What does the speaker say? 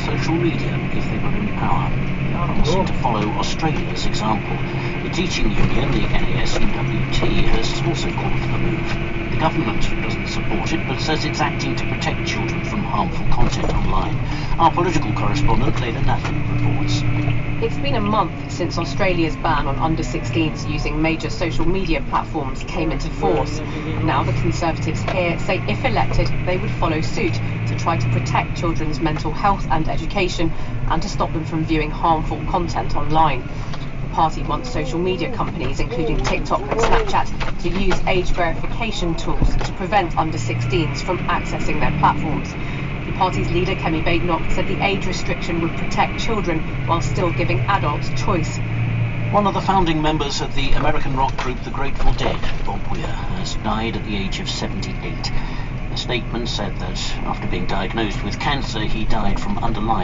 social media if they were in power. They are promising to follow Australia's example. The teaching union, the NASUWT, has also called for the move. The government doesn't support it, but says it's acting to protect children from harmful content online. Our political correspondent, Leda Natalie, reports. It's been a month since Australia's ban on under-16s using major social media platforms came into force. Now the Conservatives here say if elected, they would follow suit to try to protect children's mental health and education and to stop them from viewing harmful content online. The party wants social media companies, including TikTok and Snapchat, to use age verification tools to prevent under-16s from accessing their platforms. The party's leader, Kemi Badenoch, said the age restriction would protect children while still giving adults choice. One of the founding members of the American rock group The Grateful Dead, Bob Weir, has died at the age of 78. A statement said that after being diagnosed with cancer, he died from underlying